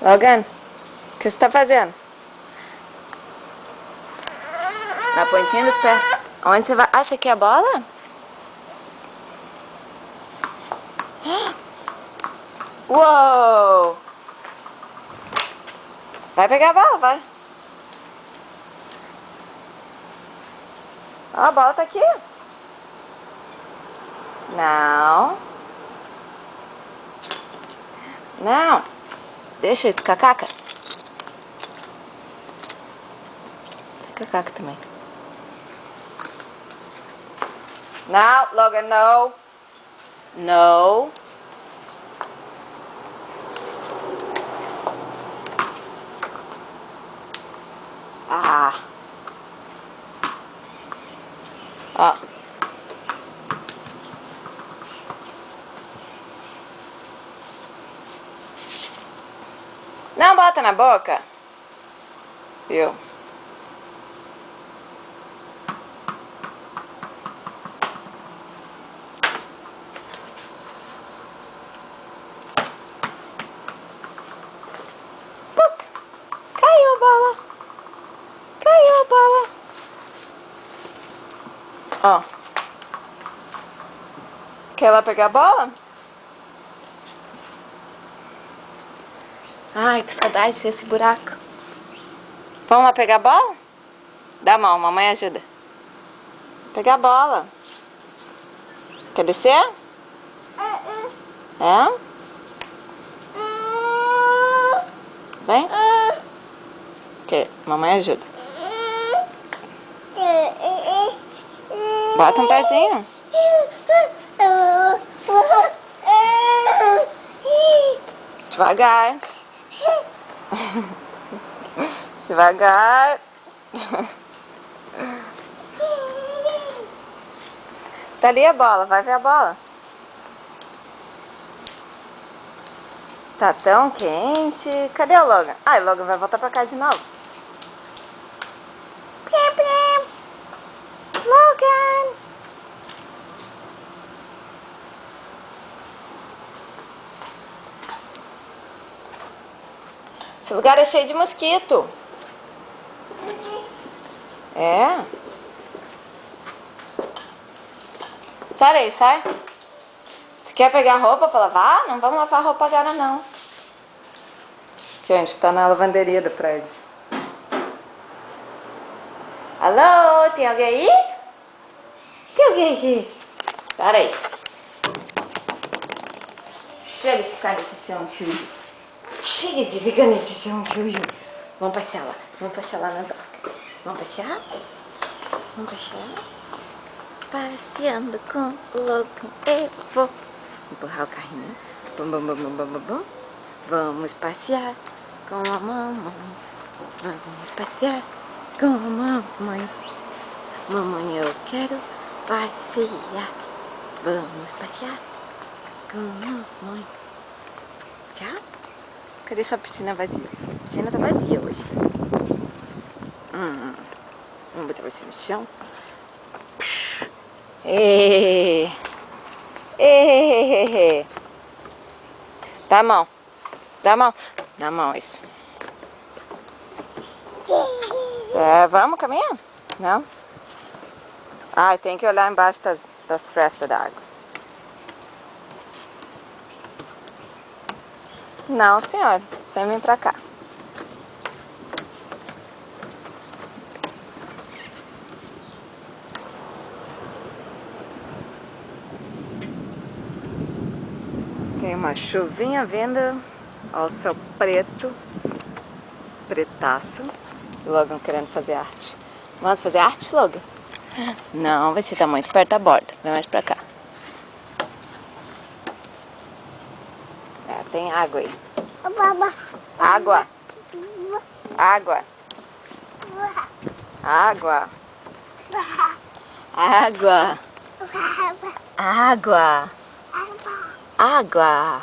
Logan, o que você tá fazendo? Na pontinha dos pés. Onde você vai? Ah, você quer a bola? Uou! Vai pegar a bola, vai. Ó, a bola tá aqui. Não. Não. Deixa isso, cacaca. Isso é cacaca também. Não, Logan, não. Não. Ah. Ó. Não bota na boca. Viu? Puc. Caiu a bola. Caiu a bola. Ó. Quer lá pegar a bola? Ai, que saudade desse buraco. Vamos lá pegar a bola? Dá a mão, mamãe ajuda. Pegar a bola. Quer descer? É? Vem? Que? Mamãe ajuda. Bota um pezinho. Devagar. Devagar. Tá ali a bola, vai ver a bola. Tá tão quente. Cadê o Logan? Ai, o Logan vai voltar pra cá de novo. Plim, plim. Logan! Esse lugar é cheio de mosquito. É? Sai aí, sai. Você quer pegar roupa pra lavar? Não vamos lavar roupa agora, não. Aqui, a gente tá na lavanderia do prédio. Alô, tem alguém aí? Tem alguém aqui? Para aí. Chega de ficar nesse chão sujo. Chega de ficar nesse chão sujo. Vamos passear lá. Vamos passear lá na doca. Vamos passear? Vamos passear? Passeando com o Logan, eu vou empurrar o carrinho. Bum, bum, bum, bum, bum, bum. Vamos passear com a mamãe. Vamos passear com a mamãe. Mamãe, eu quero passear. Vamos passear com a mamãe. Tchau. Cadê sua piscina vazia? A piscina tá vazia hoje. Vamos botar você no chão. Dá a mão. Dá a mão. Dá a mão, isso. É, vamos caminhar? Não? Ah, tem que olhar embaixo das frestas d'água. Não, senhora. Você vem pra cá. Tem uma chuvinha vindo, ó, o céu preto, pretaço. Logan querendo fazer arte. Vamos fazer arte, Logan? Não, você tá muito perto da borda. Vem mais pra cá. É, tem água aí. Água. Água. Água. Água. Água. Água.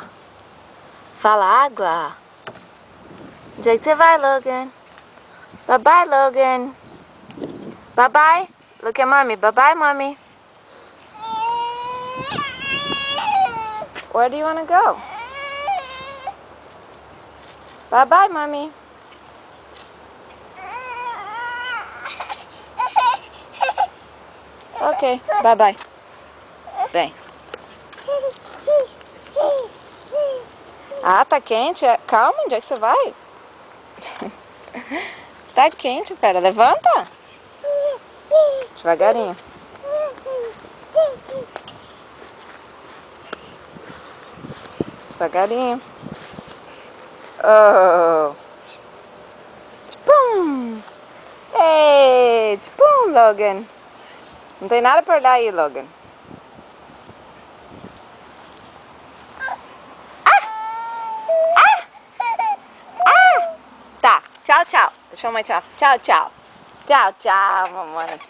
Fala água. Onde é que você vai, Logan? Bye bye, Logan. Bye bye. Look at mommy. Bye bye, mommy. Where do you want to go? Bye bye, mami. Ok, bye bye. Vem. Ah, tá quente? Calma, onde é que você vai? Tá quente, pera, levanta. Devagarinho. Devagarinho. Oh. Tchum. Ei, tchum, Logan. Não tem nada por lá aí, Logan. Tá, tchau, tchau. Deixa a mamãe tchau. Tchau, tchau. Tchau, tchau, mamãe.